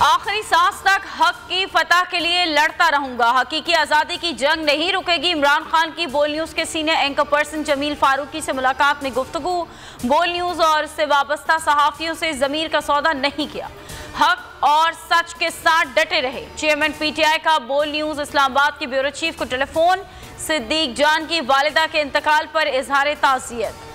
आखिरी सांस तक हक की फतह के लिए लड़ता रहूंगा, हकीकी आज़ादी की जंग नहीं रुकेगी। इमरान खान की बोल न्यूज़ के senior anchor person Jameel Farooqui से मुलाकात में गुफ्तगू। बोल न्यूज़ और से वाबस्ता सहाफ़ियों से ज़मीर का सौदा नहीं किया, हक और सच के साथ डटे रहे। चेयरमैन PTI का बोल न्यूज़ इस्लामाबाद के ब्यूरो चीफ को टेलीफोन। सिद्दीक जान की वालिदा के इंतकाल पर इजहार ताज़ियत।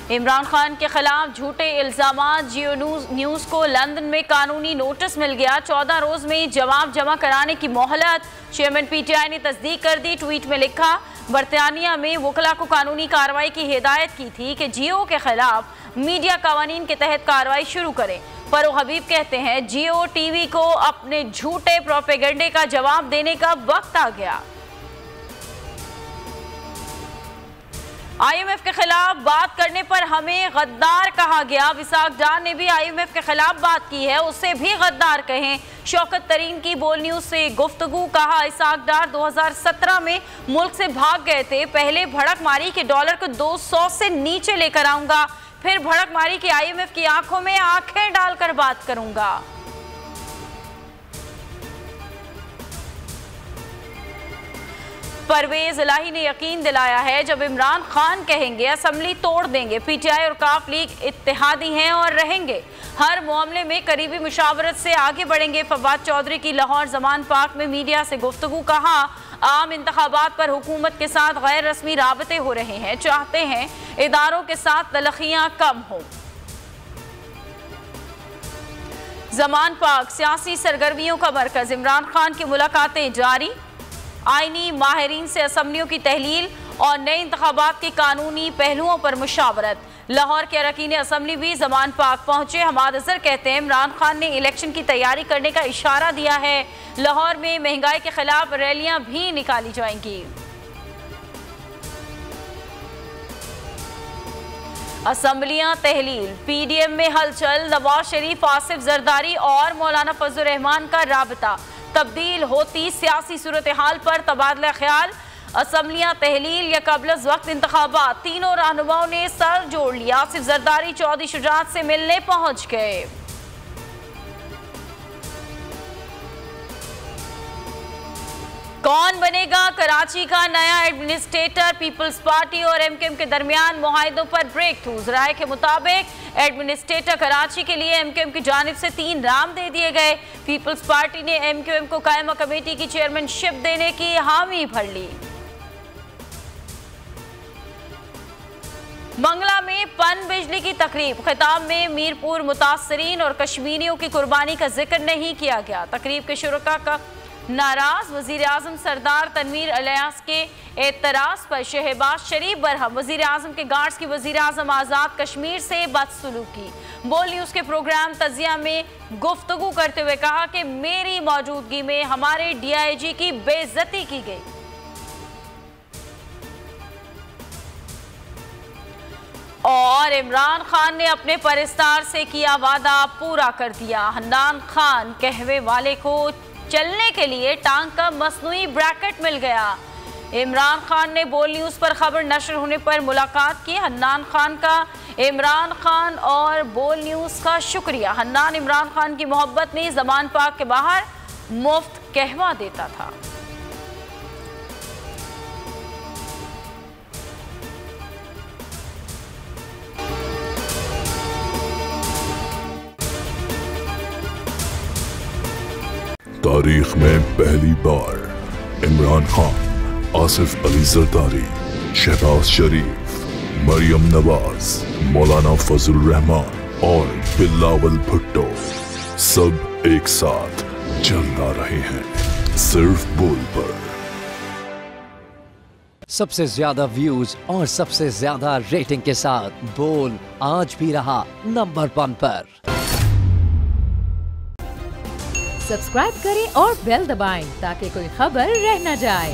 इमरान खान के खिलाफ झूठे इल्जामात। जियो न्यूज़ को लंदन में कानूनी नोटिस मिल गया, 14 रोज में जवाब जमा कराने की मोहलत। चेयरमैन PTI ने तस्दीक कर दी। ट्वीट में लिखा, बरतानिया में वकला को कानूनी कार्रवाई की हिदायत की थी कि जियो के खिलाफ मीडिया कानून के तहत कार्रवाई शुरू करें। फरूख हबीब कहते हैं, जियो TV को अपने झूठे प्रोपेगेंडे का जवाब देने का वक्त आ गया। IMF के खिलाफ बात करने पर हमें गद्दार कहा गया। विसाख डार ने भी IMF के खिलाफ बात की है, उससे भी गद्दार कहें। शौकत तरीन की बोल न्यूज़ से गुफ्तगू। कहा, इसाक डार 2017 में मुल्क से भाग गए थे। पहले भड़क मारी कि डॉलर को 200 से नीचे लेकर आऊंगा, फिर भड़क मारी कि IMF की आंखों में आंखें डालकर बात करूंगा। परवेज इलाही ने यकीन दिलाया है, जब इमरान खान कहेंगे असम्बली तोड़ देंगे। PTI और काफ लीग इत्तेहादी हैं और रहेंगे, हर मामले में करीबी मुशावरत से आगे बढ़ेंगे। फवाद चौधरी की लाहौर जमान पार्क में मीडिया से गुफ्तगू। कहा, आम इंतखाबात पर हुकूमत के साथ गैर रस्मी राबते हो रहे हैं, चाहते हैं इदारों के साथ तलखियां कम हो। जमान पार्क सियासी सरगर्मियों का मरकज। इमरान खान की मुलाकातें जारी। आईनी माहिरीन से असम्बलियों की तहलील और नए इंतखाबात के कानूनी पहलुओं पर मुशावरत। लाहौर के अरकान असम्बली भी जमान पार्क पहुंचे। हमाद अजहर कहते हैं, इमरान खान ने इलेक्शन की तैयारी करने का इशारा दिया है। लाहौर में महंगाई के खिलाफ रैलियां भी निकाली जाएंगी। असम्बलियां तहलील। PDM में हलचल। नवाज शरीफ, आसिफ जरदारी और मौलाना फजल रहमान का राबता। तब्दील होती सियासी सूरत हाल पर तबादला ख्याल। असम्बलियां तहलील या कबल वक्त इंतखाबात। तीनों रहनुमाओं ने सर जोड़ लिया। आसिफ जरदारी चौधरी शुजात से मिलने पहुंच गए। कौन बनेगा कराची का नया एडमिनिस्ट्रेटर? पीपल्स पार्टी और MQM के दरमियान मुआहिदों पर ब्रेक थ्रू। राय के मुताबिक एडमिनिस्ट्रेटर कराची के लिए MQM की जानिब से 3 नाम दे दिए गए। पीपल्स पार्टी ने MQM को कायमा कमेटी की चेयरमैनशिप देने की हामी भर ली। मंगला में पन बिजली की तकरीब। खिताब में मीरपुर मुतासरीन और कश्मीरियों की कुर्बानी का जिक्र नहीं किया गया। तकरीब के शुरका का नाराज। वजीर आजम सरदार तनवीर अलियास के एतराज पर शहबाज शरीफ बरहम। वजीर आजम के गार्ड्स की वजीर आजम आज़ाद कश्मीर से बदसलूकी। बोल न्यूज़ के प्रोग्राम तजिया में गुफ्तगू करते हुए कहा कि मेरी मौजूदगी में हमारे DIG की बेइज्जती की गई। और इमरान खान ने अपने परिस्तार से किया वादा पूरा कर दिया। हन्नान खान कहवे वाले को चलने के लिए टांग का मसनूई ब्रैकेट मिल गया। इमरान खान ने बोल न्यूज़ पर खबर नशर होने पर मुलाकात की। हन्नान खान का इमरान खान और बोल न्यूज़ का शुक्रिया। हन्नान इमरान खान की मोहब्बत में जमान पार्क के बाहर मुफ्त कहवा देता था। तारीख में पहली बार इमरान खान, आसिफ अली जरदारी, शहबाज शरीफ, मरियम नवाज, मौलाना फजल रहमान और बिलावल भुट्टो सब एक साथ चल रहे हैं सिर्फ बोल पर। सबसे ज्यादा व्यूज और सबसे ज्यादा रेटिंग के साथ बोल आज भी रहा नंबर 1 पर। सब्सक्राइब करें और बेल दबाएं ताकि कोई खबर रह न जाए।